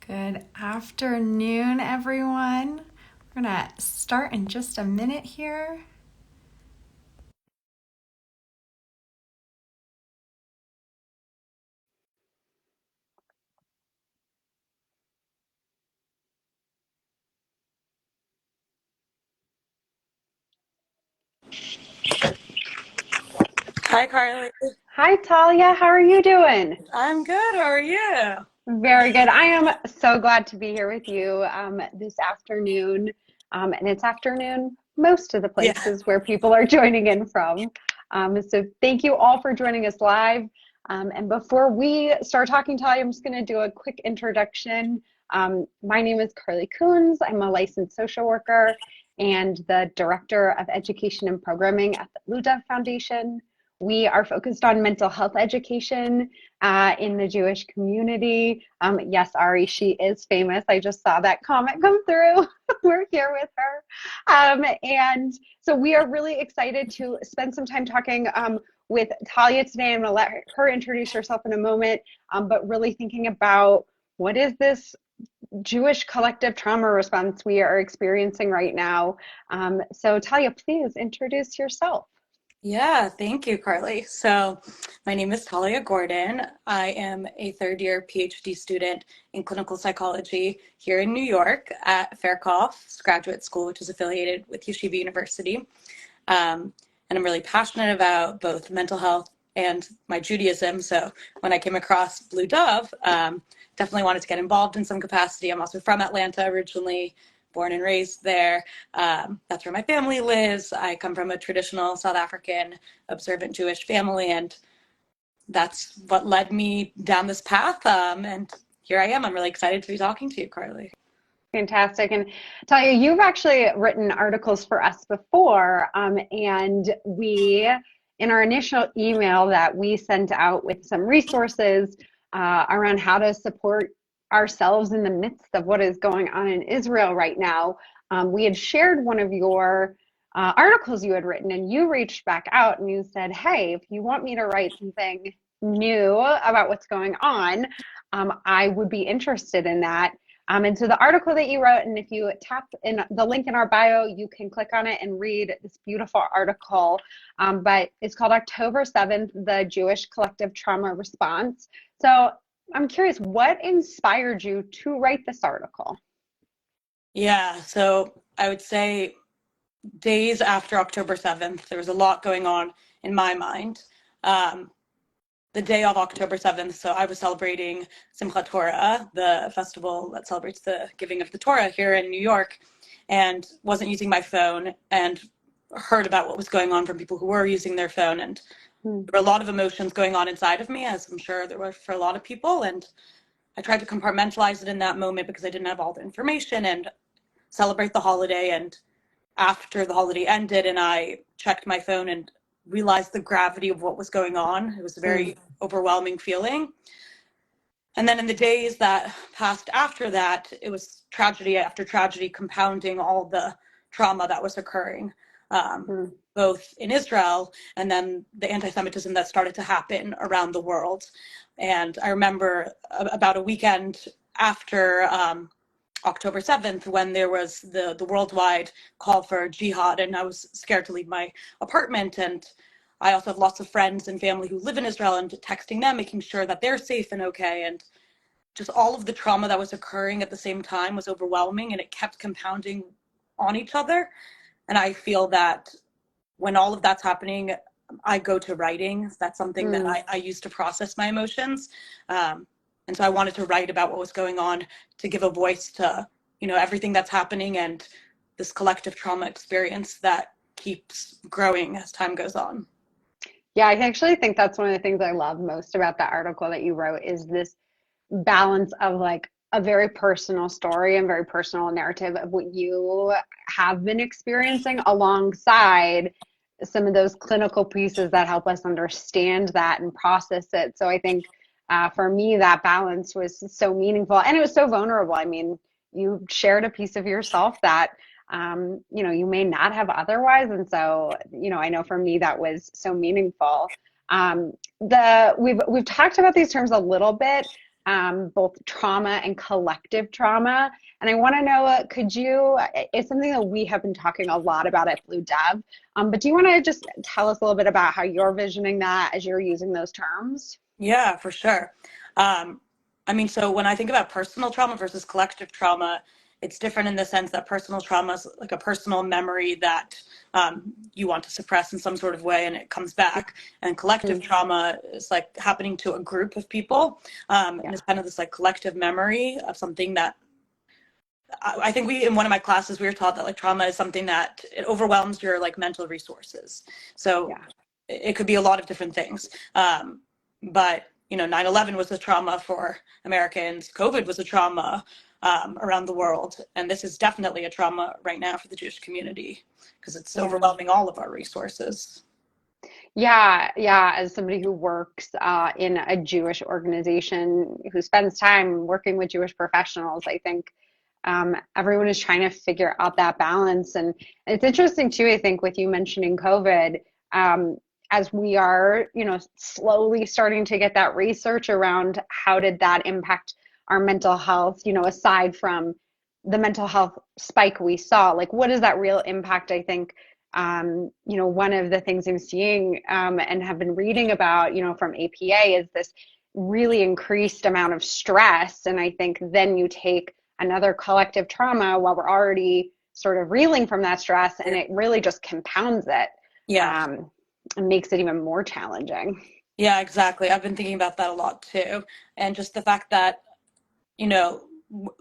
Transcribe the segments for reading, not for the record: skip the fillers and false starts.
Good afternoon, everyone. We're going to start in just a minute here. Hi, Carly. Hi, Talya. How are you doing? I'm good. How are you? Very good. I am so glad to be here with you this afternoon. And it's afternoon most of the Yeah. places where people are joining in from. So thank you all for joining us live. And before we start talking, Talya, I'm just going to do a quick introduction. My name is Carly Coons. I'm a licensed social worker and the Director of Education and Programming at the Blue Dove Foundation. We are focused on mental health education in the Jewish community. Yes, Ari, she is famous. I just saw that comment come through. We're here with her. And so we are really excited to spend some time talking with Talya today. I'm going to let her introduce herself in a moment, but really thinking about what is this Jewish collective trauma response we are experiencing right now. So Talya, please introduce yourself. Yeah, thank you, Carly. So, my name is Talya Gordon. I am a third year PhD student in clinical psychology here in New York at Faircloth's graduate school, which is affiliated with Yeshiva University. And I'm really passionate about both mental health and my Judaism. So, when I came across Blue Dove, definitely wanted to get involved in some capacity. I'm also from Atlanta originally, born and raised there. That's where my family lives. I come from a traditional South African observant Jewish family, and that's what led me down this path. And here I am. I'm really excited to be talking to you, Carly. Fantastic. And Talia, you've actually written articles for us before, and in our initial email that we sent out with some resources around how to support ourselves in the midst of what is going on in Israel right now, we had shared one of your articles you had written, and you reached back out and you said, "Hey, if you want me to write something new about what's going on, I would be interested in that." And so the article that you wrote, and if you tap in the link in our bio, you can click on it and read this beautiful article. But it's called October 7th, the Jewish Collective Trauma Response. So I'm curious, what inspired you to write this article? Yeah, so I would say days after October 7th, there was a lot going on in my mind. Um, the day of October 7th, so I was celebrating Simchat Torah, the festival that celebrates the giving of the Torah here in New York, and wasn't using my phone and heard about what was going on from people who were using their phone. And Hmm. there were a lot of emotions going on inside of me, as I'm sure there were for a lot of people. And I tried to compartmentalize it in that moment because I didn't have all the information and celebrate the holiday. And after the holiday ended and I checked my phone and realized the gravity of what was going on. It was a Hmm. very overwhelming feeling. And then in the days that passed after that, it was tragedy after tragedy, compounding all the trauma that was occurring, um, Hmm. both in Israel and then the anti Semitism that started to happen around the world. And I remember about a weekend after October 7th when there was the worldwide call for jihad, and I was scared to leave my apartment. And I also have lots of friends and family who live in Israel, and texting them, making sure that they're safe and okay. And just all of the trauma that was occurring at the same time was overwhelming, and it kept compounding on each other. And I feel that when all of that's happening, I go to writing. That's something that Hmm. I use to process my emotions. Um, and so I wanted to write about what was going on to give a voice to, everything that's happening and this collective trauma experience that keeps growing as time goes on. Yeah, I actually think that's one of the things I love most about the article that you wrote is this balance of like a very personal story and very personal narrative of what you have been experiencing alongside some of those clinical pieces that help us understand that and process it. So I think for me, that balance was so meaningful and it was so vulnerable. I mean, you shared a piece of yourself that you may not have otherwise. And so, I know for me that was so meaningful. We've talked about these terms a little bit, both trauma and collective trauma. And I want to know, it's something that we have been talking a lot about at Blue Dev, but do you want to just tell us a little bit about how you're visioning that as you're using those terms? Yeah, for sure. So when I think about personal trauma versus collective trauma, it's different in the sense that personal trauma is like a personal memory that you want to suppress in some sort of way and it comes back. And collective trauma is like happening to a group of people. And Yeah. it's kind of this like collective memory of something that I think in one of my classes, we were taught that like trauma is something that it overwhelms your like mental resources. So Yeah. it could be a lot of different things. But 9/11 was a trauma for Americans. COVID was a trauma around the world. And this is definitely a trauma right now for the Jewish community because it's Yeah. overwhelming all of our resources. Yeah, yeah. As somebody who works in a Jewish organization who spends time working with Jewish professionals, I think everyone is trying to figure out that balance. And it's interesting too, I think, with you mentioning COVID, as we are, slowly starting to get that research around how did that impact our mental health, aside from the mental health spike we saw, like what is that real impact, I think one of the things I'm seeing and have been reading about, from APA is this really increased amount of stress. And I think then you take another collective trauma while we're already sort of reeling from that stress, and it really just compounds it Yeah. and makes it even more challenging. Yeah, exactly. I've been thinking about that a lot too. And just the fact that you know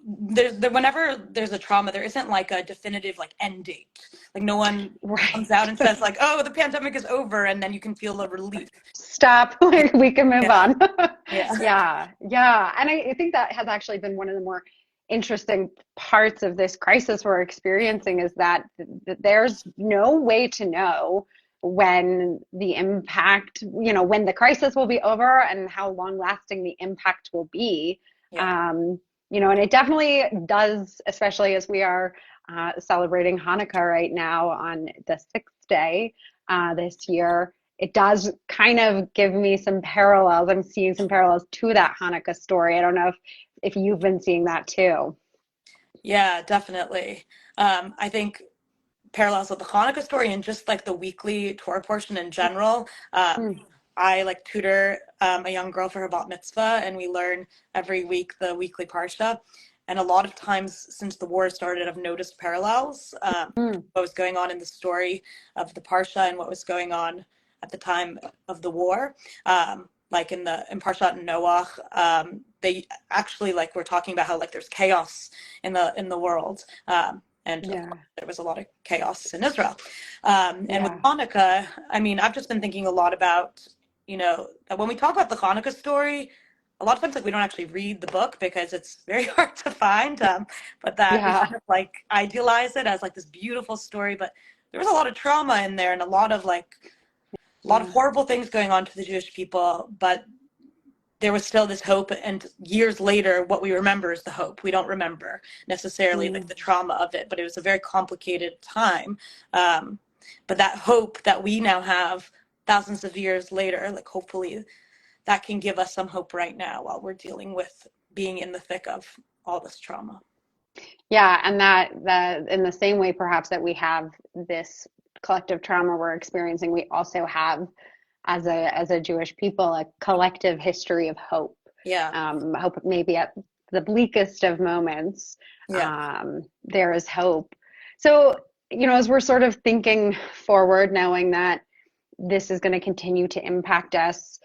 whenever there's a trauma there isn't like a definitive like end date, like no one Right. comes out and says like, oh, the pandemic is over, and then you can feel a relief. Stop. Like we can move Yeah. on. Yeah. Yeah, yeah. And I think that has actually been one of the more interesting parts of this crisis we're experiencing is that there's no way to know when the impact, when the crisis will be over and how long lasting the impact will be. Yeah. And it definitely does, especially as we are celebrating Hanukkah right now on the sixth day this year. It does kind of give me some parallels. I'm seeing some parallels to that Hanukkah story. I don't know if you've been seeing that too. Yeah, definitely. I think parallels with the Hanukkah story and just like the weekly Torah portion in general. Mm, I like tutor a young girl for her bat mitzvah, and we learn every week the weekly parsha. And a lot of times since the war started, I've noticed parallels. mm, What was going on in the story of the parsha and what was going on at the time of the war. Like in Parshat Noach, they actually like we're talking about how like there's chaos in the world. And of yeah, course, there was a lot of chaos in Israel. And with yeah, Hanukkah, I've just been thinking a lot about, that when we talk about the Hanukkah story, a lot of times like we don't actually read the book because it's very hard to find. But that we yeah, kind of like idealize it as like this beautiful story, but there was a lot of trauma in there and a lot of yeah, horrible things going on to the Jewish people, but there was still this hope. And years later, what we remember is the hope. We don't remember necessarily like mm, the trauma of it, but it was a very complicated time. But that hope that we now have thousands of years later, like hopefully that can give us some hope right now while we're dealing with being in the thick of all this trauma. yeah. And that in the same way, perhaps that we have this collective trauma we're experiencing, we also have as a Jewish people a collective history of hope. Yeah. Hope maybe at the bleakest of moments, Yeah. there is hope. So, as we're sort of thinking forward, knowing that this is going to continue to impact us,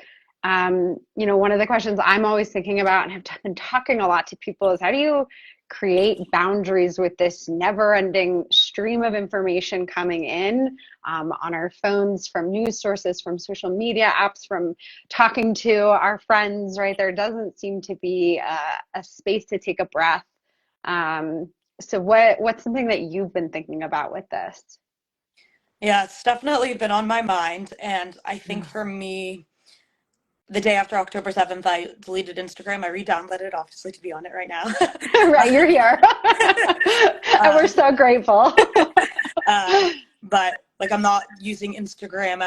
one of the questions I'm always thinking about and have been talking a lot to people is how do you create boundaries with this never-ending stream of information coming in on our phones from news sources, from social media apps, from talking to our friends, right? There doesn't seem to be a space to take a breath. So what's something that you've been thinking about with this? Yeah, it's definitely been on my mind. And I think for me, the day after October 7th, I deleted Instagram. I re-downloaded it, obviously, to be on it right now. Right, you're here. And we're so grateful. But like I'm not using Instagram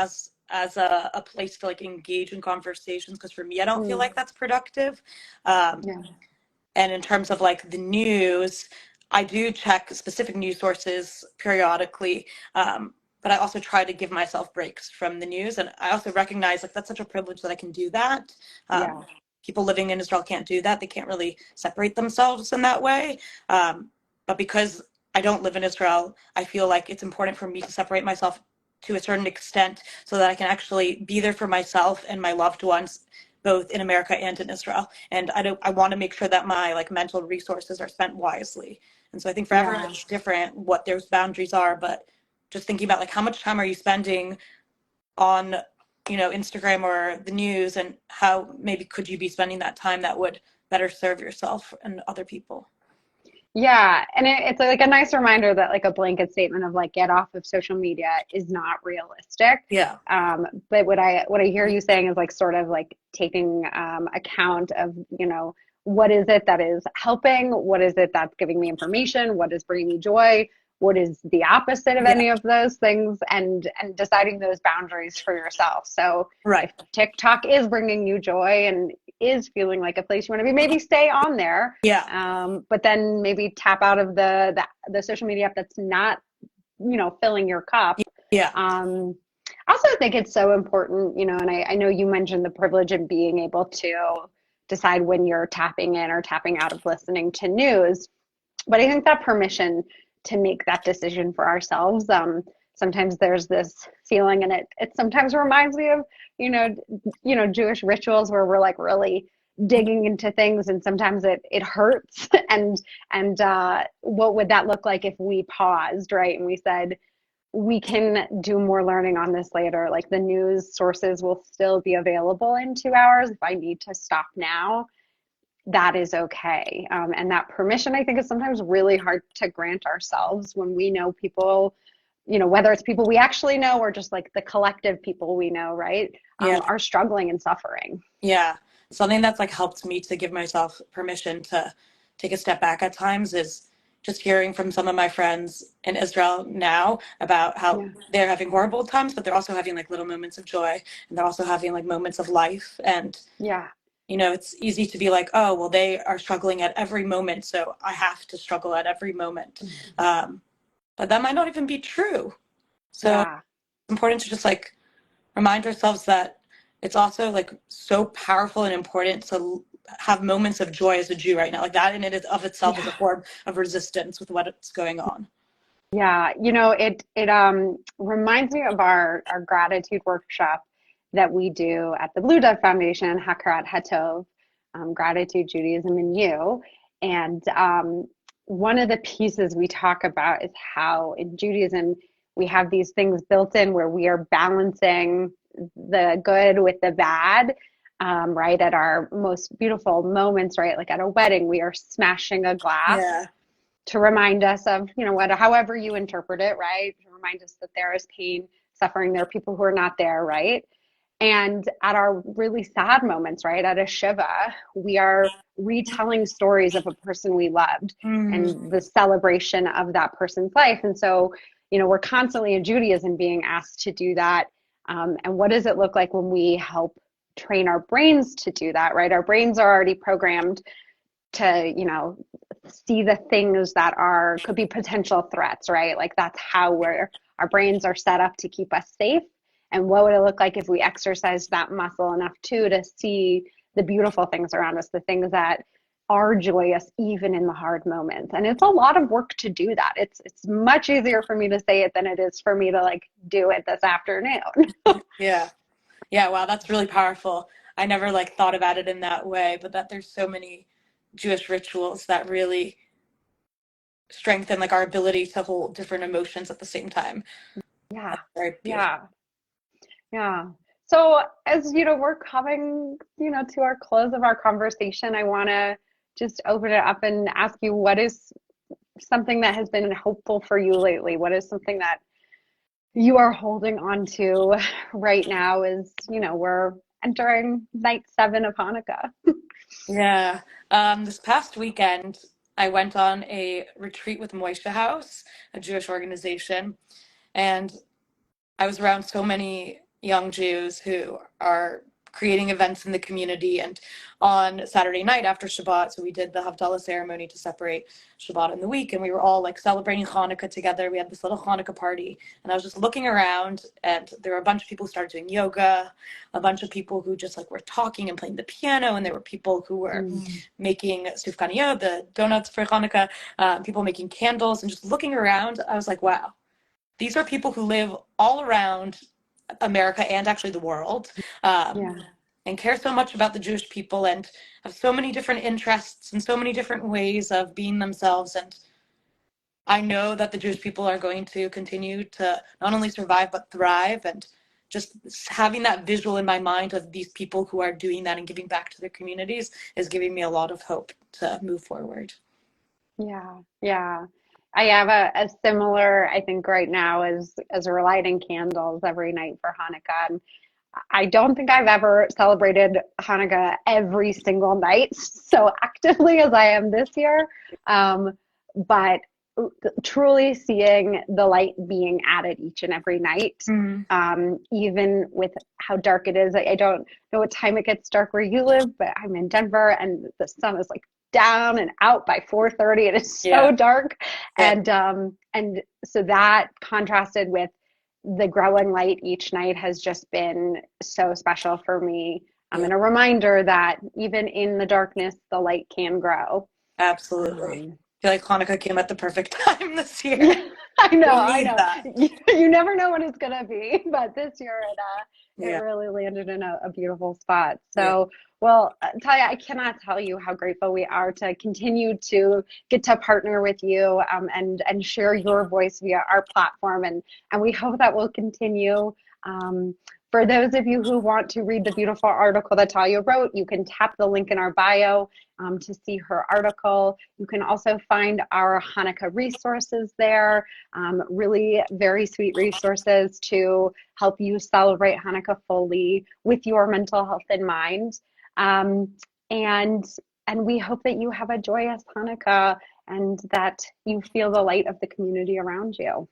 as a place to like engage in conversations, because for me, I don't feel Mm, like that's productive. Um, yeah. and in terms of like the news, I do check specific news sources periodically. But I also try to give myself breaks from the news. And I also recognize like that's such a privilege that I can do that. Yeah. People living in Israel can't do that. They can't really separate themselves in that way. But because I don't live in Israel, I feel like it's important for me to separate myself to a certain extent so that I can actually be there for myself and my loved ones, both in America and in Israel. And I want to make sure that my like mental resources are spent wisely. And so I think for everyone Yeah. it's different what those boundaries are, but just thinking about like how much time are you spending on, Instagram or the news, and how maybe could you be spending that time that would better serve yourself and other people. Yeah, and it's like a nice reminder that like a blanket statement of like get off of social media is not realistic. Yeah. But what I hear you saying is like sort of like taking account of, what is it that is helping? What is it that's giving me information? What is bringing me joy? What is the opposite of Yeah. any of those things? And deciding those boundaries for yourself. So if Right. TikTok is bringing you joy and is feeling like a place you want to be, maybe stay on there, Yeah. but then maybe tap out of the social media app that's not, filling your cup. Yeah. I also think it's so important, and I know you mentioned the privilege of being able to decide when you're tapping in or tapping out of listening to news. But I think that permission to make that decision for ourselves, sometimes there's this feeling, and it sometimes reminds me of, Jewish rituals where we're like really digging into things, and sometimes it hurts. And what would that look like if we paused, right? And we said, we can do more learning on this later. Like the news sources will still be available in 2 hours. If I need to stop now, that is okay. And that permission, I think, is sometimes really hard to grant ourselves when we know people, whether it's people we actually know or just like the collective people we know, right, Yeah. are struggling and suffering. Yeah. Something that's like helped me to give myself permission to take a step back at times is just hearing from some of my friends in Israel now about how Yeah. they're having horrible times, but they're also having like little moments of joy, and they're also having like moments of life. And Yeah. it's easy to be like, oh, well, they are struggling at every moment, so I have to struggle at every moment. But that might not even be true. So Yeah. it's important to just like remind ourselves that it's also like so powerful and important to have moments of joy as a Jew right now. Like that in it of itself is Yeah. a form of resistance with what's going on. Yeah, it reminds me of our gratitude workshop that we do at the Blue Dove Foundation, Hakarat Hatov, Gratitude, Judaism, and You. And one of the pieces we talk about is how in Judaism we have these things built in where we are balancing the good with the bad. Right at our most beautiful moments, right? Like at a wedding, we are smashing a glass Yeah. to remind us of, however you interpret it, right? To remind us that there is pain, suffering, there are people who are not there, right? And at our really sad moments, right, at a Shiva, we are retelling stories of a person we loved Mm, and the celebration of that person's life. And so, we're constantly in Judaism being asked to do that. And what does it look like when we help train our brains to do that, right? Our brains are already programmed to, see the things that could be potential threats, right? Like that's how our brains are set up to keep us safe. And what would it look like if we exercise that muscle enough too to see the beautiful things around us, the things that are joyous even in the hard moments? And it's a lot of work to do that. It's much easier for me to say it than it is for me to like do it this afternoon. yeah. Yeah. Wow. That's really powerful. I never like thought about it in that way, but that there's so many Jewish rituals that really strengthen like our ability to hold different emotions at the same time. Yeah. That's very beautiful. Yeah. Yeah. So as we're coming, to our close of our conversation, I want to just open it up and ask you, what is something that has been hopeful for you lately? What is something that you are holding on to right now as, we're entering night 7 of Hanukkah? Yeah. This past weekend, I went on a retreat with Moishe House, a Jewish organization, and I was around so many young Jews who are creating events in the community. And on Saturday night after Shabbat, so we did the Havdalah ceremony to separate Shabbat and the week, and we were all like celebrating Hanukkah together. We had this little Hanukkah party, and I was just looking around, and there were a bunch of people who started doing yoga, a bunch of people who just like were talking and playing the piano, and there were people who were making sufganiyot, the donuts for Hanukkah, people making candles, and just looking around, I was like, wow, these are people who live all around America and actually the world, Yeah. and care so much about the Jewish people and have so many different interests and so many different ways of being themselves. And I know that the Jewish people are going to continue to not only survive but thrive. And just having that visual in my mind of these people who are doing that and giving back to their communities is giving me a lot of hope to move forward. Yeah, yeah. I have a similar, I think right now as we're lighting candles every night for Hanukkah. And I don't think I've ever celebrated Hanukkah every single night so actively as I am this year. But truly seeing the light being added each and every night, even with how dark it is. I don't know what time it gets dark where you live, but I'm in Denver and the sun is like down and out by 4:30. It is so dark. And so that contrasted with the growing light each night has just been so special for me. And a reminder that even in the darkness, the light can grow. Absolutely. I feel like Hanukkah came at the perfect time this year. I know, We need that. You never know when it's gonna be, but this year it really landed in a beautiful spot. So, well, Talya, I cannot tell you how grateful we are to continue to get to partner with you, and share your voice via our platform, and we hope that will continue. For those of you who want to read the beautiful article that Talya wrote, you can tap the link in our bio to see her article. You can also find our Hanukkah resources there, really very sweet resources to help you celebrate Hanukkah fully with your mental health in mind. And we hope that you have a joyous Hanukkah and that you feel the light of the community around you.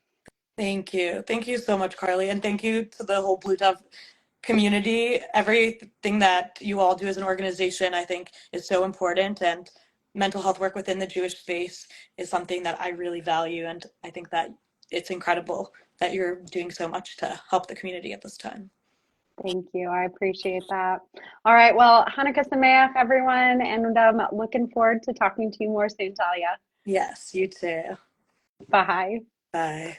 Thank you. Thank you so much, Carly. And thank you to the whole Blue Dove community. Everything that you all do as an organization, I think, is so important. And mental health work within the Jewish space is something that I really value. And I think that it's incredible that you're doing so much to help the community at this time. Thank you. I appreciate that. All right. Well, Hanukkah Sameach, everyone. And I'm looking forward to talking to you more soon, Talya. Yes, you too. Bye. Bye.